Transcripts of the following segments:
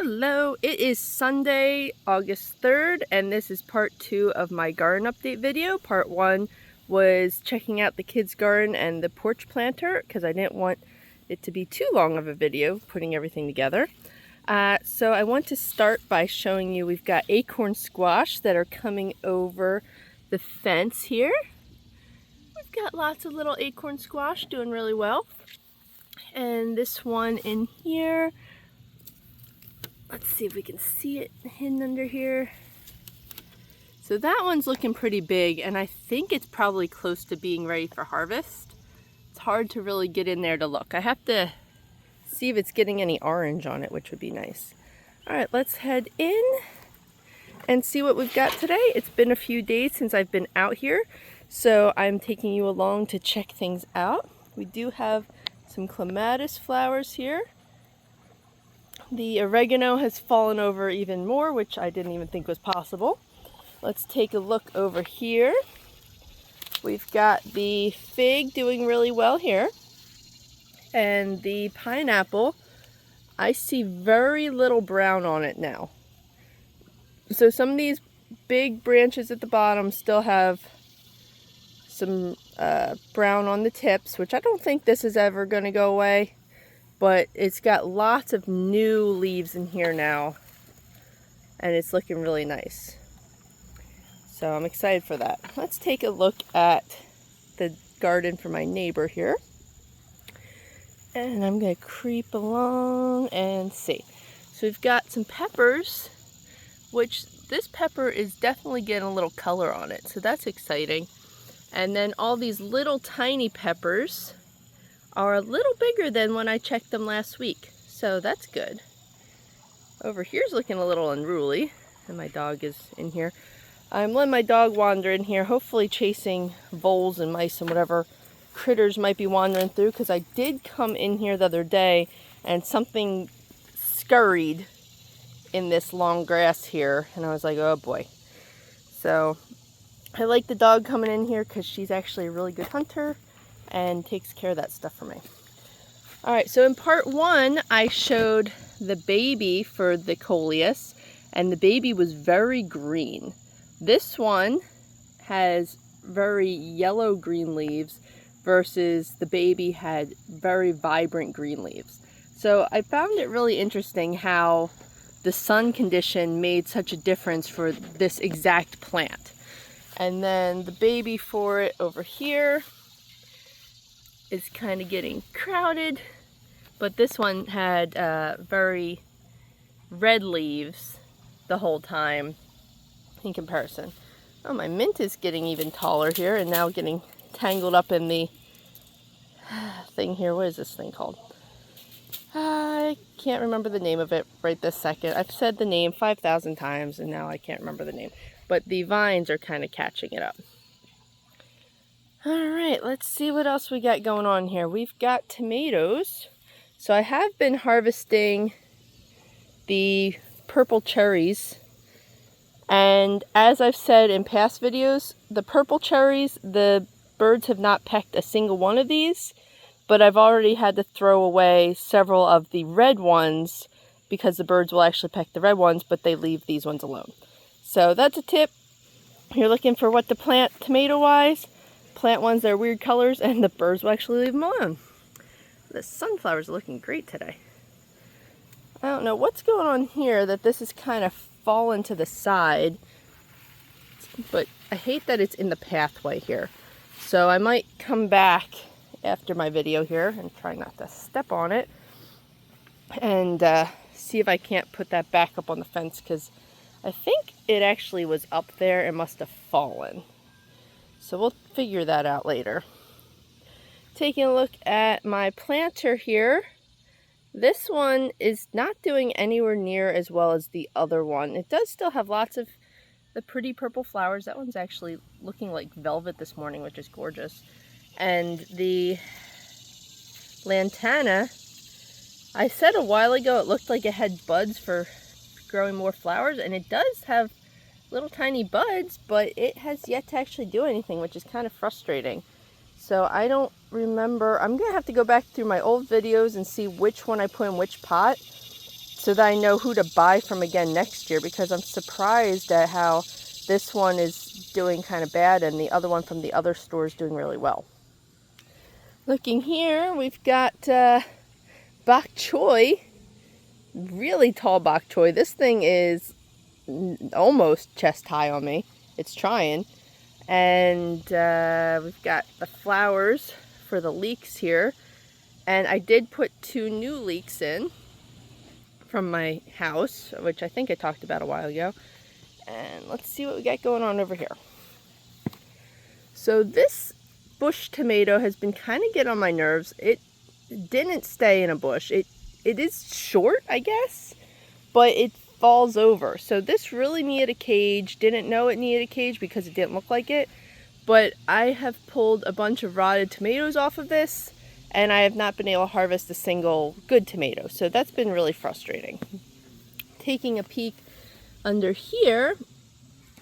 Hello, it is Sunday, August 3rd, and this is part 2 of my garden update video. Part 1 was checking out the kids' garden and the porch planter because I didn't want it to be too long of a video putting everything together. So I want to start by showing you we've got acorn squash that are coming over the fence here. We've got lots of little acorn squash doing really well. And this one in here, let's see if we can see it hidden under here. So that one's looking pretty big, and I think it's probably close to being ready for harvest. It's hard to really get in there to look. I have to see if it's getting any orange on it, which would be nice. All right, let's head in and see what we've got today. It's been a few days since I've been out here, so I'm taking you along to check things out. We do have some clematis flowers here. The oregano has fallen over even more, which I didn't even think was possible. Let's take a look over here. We've got the fig doing really well here. And the pineapple, I see very little brown on it now. So some of these big branches at the bottom still have some brown on the tips, which I don't think this is ever going to go away. But it's got lots of new leaves in here now, and it's looking really nice. So I'm excited for that. Let's take a look at the garden for my neighbor here. And I'm going to creep along and see. So we've got some peppers, which this pepper is definitely getting a little color on it, so that's exciting. And then all these little tiny peppers are a little bigger than when I checked them last week, so that's good. Over here's looking a little unruly, and my dog is in here. I'm letting my dog wander in here, hopefully chasing voles and mice and whatever critters might be wandering through, because I did come in here the other day and something scurried in this long grass here, and I was like, oh boy. So I like the dog coming in here because she's actually a really good hunter and takes care of that stuff for me. All right, so in part 1, I showed the baby for the coleus, and the baby was very green. This one has very yellow-green leaves versus the baby had very vibrant green leaves. So I found it really interesting how the sun condition made such a difference for this exact plant. And then the baby for it over here is kind of getting crowded, but this one had very red leaves the whole time in comparison. Oh, my mint is getting even taller here and now getting tangled up in the thing here. What is this thing called? I can't remember the name of it right this second. I've said the name 5,000 times and now I can't remember the name, but the vines are kind of catching it up. All right, let's see what else we got going on here. We've got tomatoes. So I have been harvesting the purple cherries. And as I've said in past videos, the purple cherries, the birds have not pecked a single one of these, but I've already had to throw away several of the red ones because the birds will actually peck the red ones, but they leave these ones alone. So that's a tip. You're looking for what to plant tomato-wise. Plant ones that are weird colors and the birds will actually leave them alone. The sunflowers are looking great today. I don't know what's going on here that this is kind of fallen to the side, but I hate that it's in the pathway here. So I might come back after my video here and try not to step on it and see if I can't put that back up on the fence, because I think it actually was up there and must have fallen. So we'll figure that out later. Taking a look at my planter here. This one is not doing anywhere near as well as the other one. It does still have lots of the pretty purple flowers. That one's actually looking like velvet this morning, which is gorgeous. And the lantana, I said a while ago it looked like it had buds for growing more flowers, and it does have little tiny buds, but it has yet to actually do anything, which is kind of frustrating. So I don't remember. I'm gonna have to go back through my old videos and see which one I put in which pot so that I know who to buy from again next year, because I'm surprised at how this one is doing kind of bad and the other one from the other store is doing really well. Looking here, we've got bok choy, really tall bok choy. This thing is almost chest high on me. It's trying. And we've got the flowers for the leeks here. And I did put 2 new leeks in from my house, which I think I talked about a while ago. And let's see what we got going on over here. So this bush tomato has been kind of getting on my nerves. It didn't stay in a bush. It is short, I guess, but it falls over. So this really needed a cage. Didn't know it needed a cage because it didn't look like it. But I have pulled a bunch of rotted tomatoes off of this, and I have not been able to harvest a single good tomato. So that's been really frustrating. Taking a peek under here,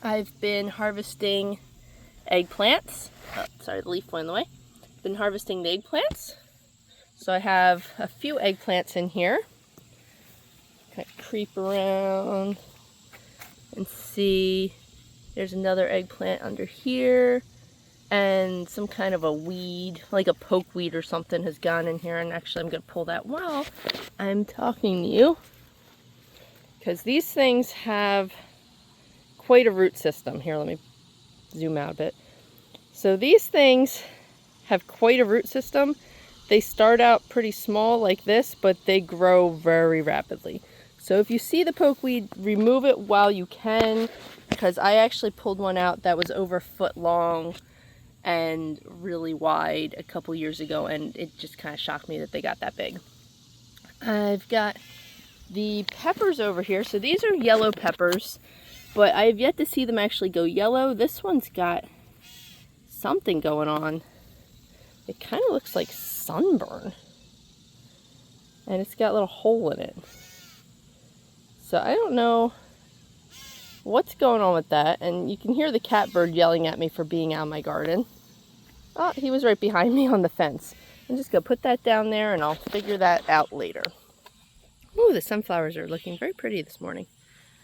I've been harvesting eggplants. Oh, sorry, the leaf went in the way. Been harvesting the eggplants. So I have a few eggplants in here. Kind of creep around and see. There's another eggplant under here. And some kind of a weed, like a pokeweed or something, has gone in here. And actually I'm going to pull that while I'm talking to you, because these things have quite a root system. Here, let me zoom out a bit. So these things have quite a root system. They start out pretty small like this, but they grow very rapidly. So if you see the pokeweed, remove it while you can, because I actually pulled one out that was over a foot long and really wide a couple years ago, and it just kind of shocked me that they got that big. I've got the peppers over here. So these are yellow peppers, but I have yet to see them actually go yellow. This one's got something going on. It kind of looks like sunburn, and it's got a little hole in it. So I don't know what's going on with that. And you can hear the catbird yelling at me for being out in my garden. Oh, he was right behind me on the fence. I'm just gonna put that down there and I'll figure that out later. Ooh, the sunflowers are looking very pretty this morning.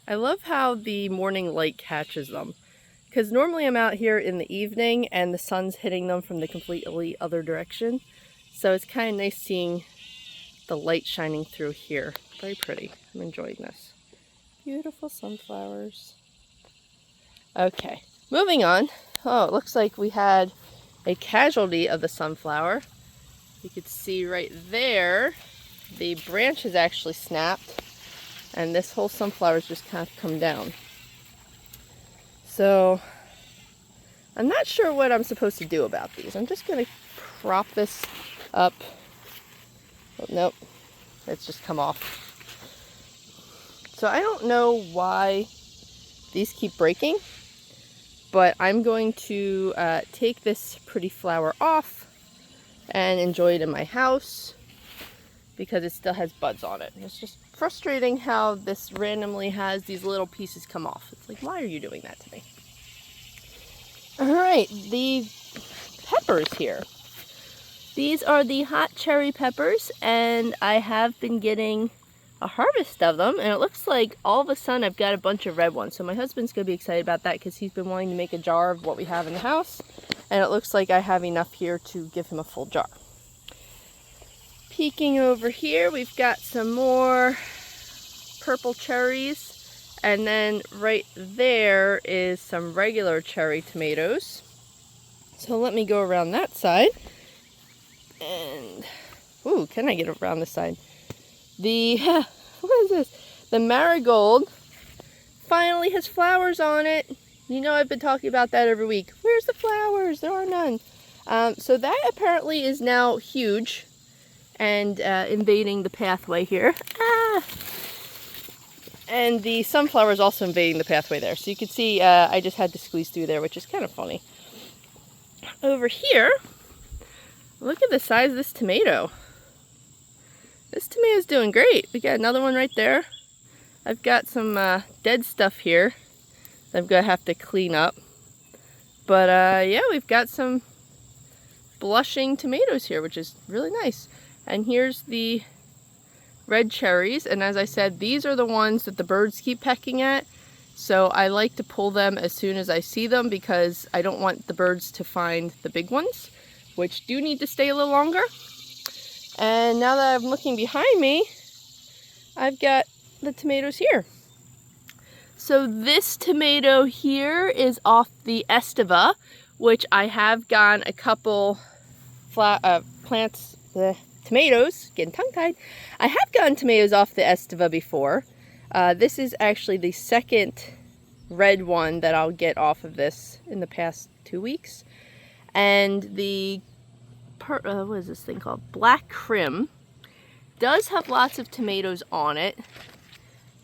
I love how the morning light catches them, because normally I'm out here in the evening and the sun's hitting them from the completely other direction. So it's kind of nice seeing the light shining through here. Very pretty. I'm enjoying this. Beautiful sunflowers. Okay, moving on. Oh, it looks like we had a casualty of the sunflower. You could see right there, the branch has actually snapped, and this whole sunflower's just kind of come down. So I'm not sure what I'm supposed to do about these. I'm just going to prop this up. Oh, nope, it's just come off. So I don't know why these keep breaking, but I'm going to take this pretty flower off and enjoy it in my house, because it still has buds on it. It's just frustrating how this randomly has these little pieces come off. It's like, why are you doing that to me? All right, the peppers here. These are the hot cherry peppers, and I have been getting a harvest of them, and it looks like all of a sudden I've got a bunch of red ones. So my husband's gonna be excited about that, because he's been wanting to make a jar of what we have in the house, and it looks like I have enough here to give him a full jar. Peeking over here, we've got some more purple cherries, and then right there is some regular cherry tomatoes. So let me go around that side, and ooh, can I get around this side? What is this? The marigold finally has flowers on it. You know, I've been talking about that every week. Where's the flowers? There are none. So that apparently is now huge and invading the pathway here. Ah! And the sunflower is also invading the pathway there. So you can see I just had to squeeze through there, which is kind of funny. Over here, look at the size of this tomato. This tomato's doing great. We got another one right there. I've got some dead stuff here that I'm gonna have to clean up. But yeah, we've got some blushing tomatoes here, which is really nice. And here's the red cherries, and as I said, these are the ones that the birds keep pecking at. So I like to pull them as soon as I see them because I don't want the birds to find the big ones, which do need to stay a little longer. And now that I'm looking behind me, I've got the tomatoes here. So this tomato here is off the Estiva, which I have gotten a couple tomatoes, getting tongue-tied. I have gotten tomatoes off the Estiva before. This is actually the second red one that I'll get off of this in the past 2 weeks. And the, what is this thing called? Black Krim does have lots of tomatoes on it,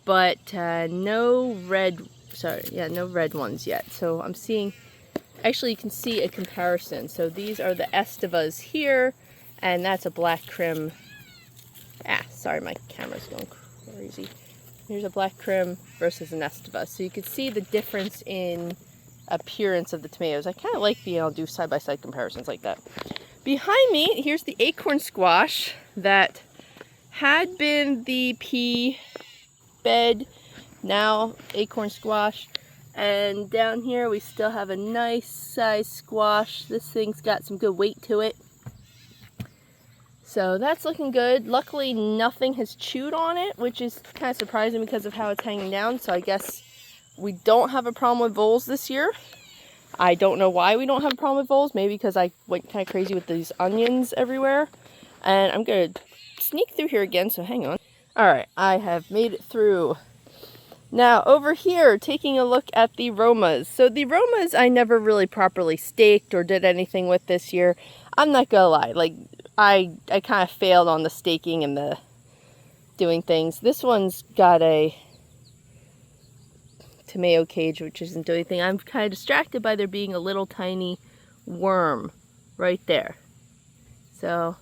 but no red ones yet. So I'm seeing, actually you can see a comparison. So these are the Estivas here, and that's a Black Krim. Sorry, my camera's going crazy. Here's a Black Krim versus an Estiva. So you can see the difference in appearance of the tomatoes. I kind of like being able to do side-by-side comparisons like that. Behind me, here's the acorn squash that had been the pea bed, now acorn squash. And down here we still have a nice size squash. This thing's got some good weight to it. So that's looking good. Luckily nothing has chewed on it, which is kind of surprising because of how it's hanging down. So I guess we don't have a problem with voles this year. I don't know why we don't have a problem with voles. Maybe because I went kind of crazy with these onions everywhere. And I'm going to sneak through here again, so hang on. Alright, I have made it through. Now over here, taking a look at the Romas. So the Romas I never really properly staked or did anything with this year. I'm not gonna lie, like I kind of failed on the staking and the doing things. This one's got a tomato cage which isn't doing anything. I'm kind of distracted by there being a little tiny worm right there. So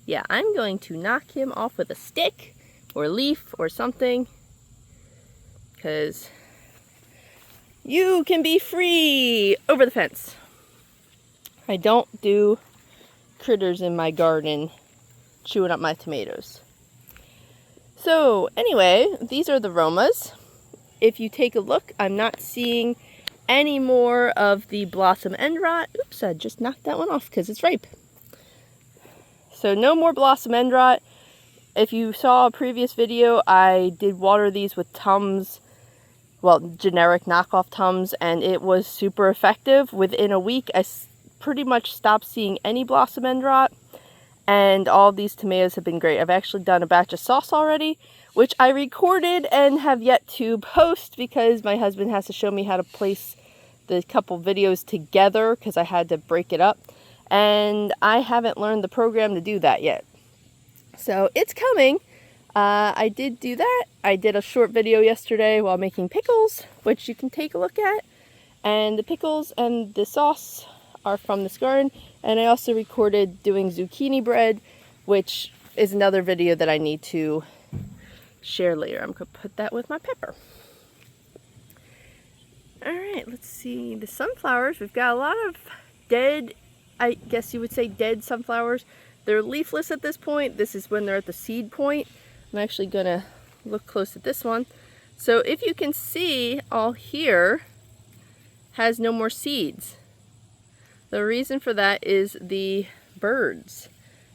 yeah, I'm going to knock him off with a stick or leaf or something, because you can be free over the fence. I don't do critters in my garden chewing up my tomatoes. So anyway, these are the Romas. If you take a look, I'm not seeing any more of the blossom end rot. Oops, I just knocked that one off because it's ripe. So no more blossom end rot. If you saw a previous video, I did water these with Tums, well, generic knockoff Tums, and it was super effective. Within a week, I pretty much stopped seeing any blossom end rot, and all of these tomatoes have been great. I've actually done a batch of sauce already, which I recorded and have yet to post because my husband has to show me how to place the couple videos together because I had to break it up. And I haven't learned the program to do that yet. So it's coming. I did do that. I did a short video yesterday while making pickles, which you can take a look at. And the pickles and the sauce are from this garden. And I also recorded doing zucchini bread, which is another video that I need to share later. I'm going to put that with my pepper. Alright, let's see. The sunflowers, we've got a lot of dead, I guess you would say dead sunflowers. They're leafless at this point. This is when they're at the seed point. I'm actually going to look close at this one. So if you can see, all here has no more seeds. The reason for that is the birds.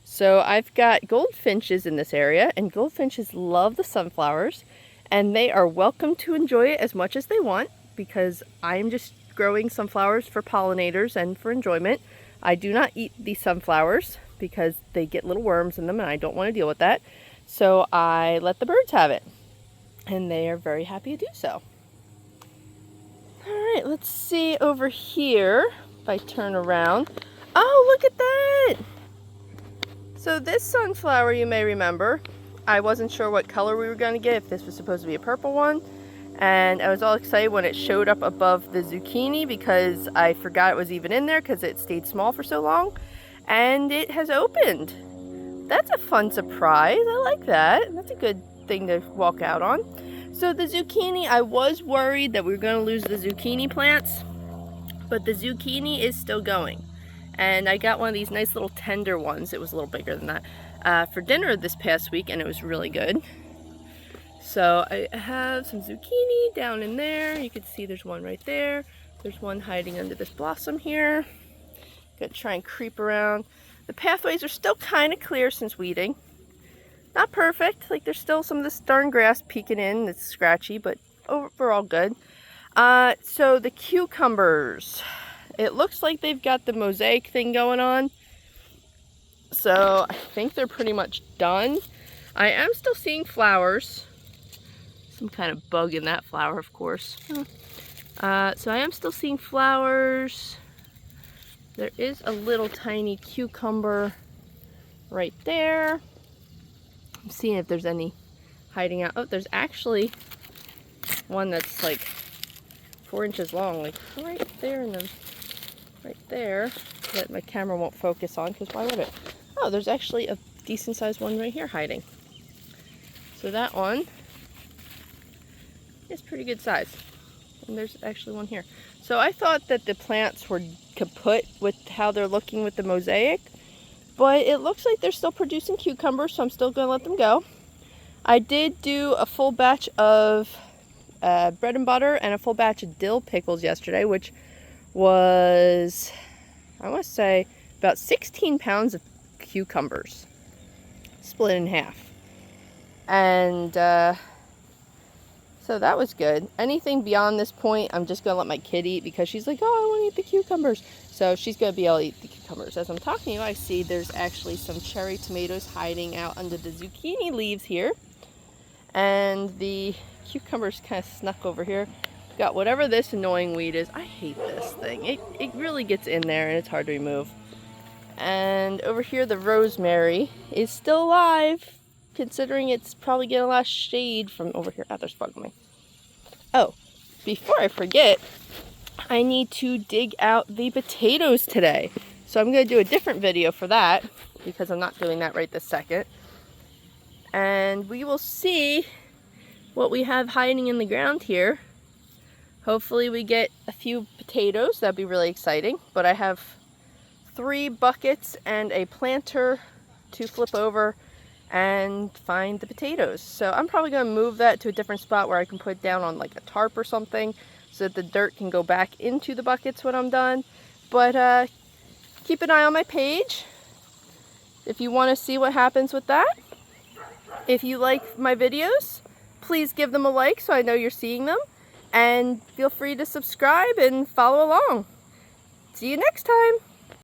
So I've got goldfinches in this area, and goldfinches love the sunflowers, and they are welcome to enjoy it as much as they want because I'm just growing sunflowers for pollinators and for enjoyment. I do not eat the sunflowers because they get little worms in them and I don't want to deal with that. So I let the birds have it, and they are very happy to do so. Alright, let's see over here if I turn around. Oh, look at that! So this sunflower, you may remember, I wasn't sure what color we were going to get, if this was supposed to be a purple one. And I was all excited when it showed up above the zucchini because I forgot it was even in there because it stayed small for so long. And it has opened. That's a fun surprise. I like that. That's a good thing to walk out on. So the zucchini, I was worried that we were going to lose the zucchini plants, but the zucchini is still going. And I got one of these nice little tender ones. It was a little bigger than that. for dinner this past week, and it was really good. So I have some zucchini down in there. You can see there's one right there. There's one hiding under this blossom here. Gonna try and creep around. The pathways are still kind of clear since weeding. Not perfect, like there's still some of this darn grass peeking in that's scratchy, but overall good. So the cucumbers, it looks like they've got the mosaic thing going on. So I think they're pretty much done. I am still seeing flowers. Some kind of bug in that flower, of course. So I am still seeing flowers. There is a little tiny cucumber right there. I'm seeing if there's any hiding out. Oh, there's actually one that's like 4 inches long, like right there, and then right there that my camera won't focus on, because why would it? Oh, there's actually a decent sized one right here hiding. So that one is pretty good size. And there's actually one here. So I thought that the plants were kaput with how they're looking with the mosaic, but it looks like they're still producing cucumbers, so I'm still going to let them go. I did do a full batch of bread and butter and a full batch of dill pickles yesterday, which was, I want to say, about 16 pounds of cucumbers split in half. And so that was good. Anything beyond this point, I'm just going to let my kid eat, because she's like, oh, I want to eat the cucumbers. So she's going to be able to eat the cucumbers. As I'm talking to you, I see there's actually some cherry tomatoes hiding out under the zucchini leaves here. And the cucumbers kind of snuck over here. Got whatever this annoying weed is. I hate this thing. It really gets in there and it's hard to remove. And over here, the rosemary is still alive, considering it's probably getting a lot of shade from over here. Oh, there's bug on me. Oh, before I forget, I need to dig out the potatoes today. So I'm going to do a different video for that, because I'm not doing that right this second. And we will see what we have hiding in the ground here. Hopefully we get a few potatoes. That'd be really exciting. But I have 3 buckets and a planter to flip over and find the potatoes. So I'm probably going to move that to a different spot where I can put it down on like a tarp or something, so that the dirt can go back into the buckets when I'm done. But keep an eye on my page if you want to see what happens with that. If you like my videos, please give them a like so I know you're seeing them. And feel free to subscribe and follow along. See you next time.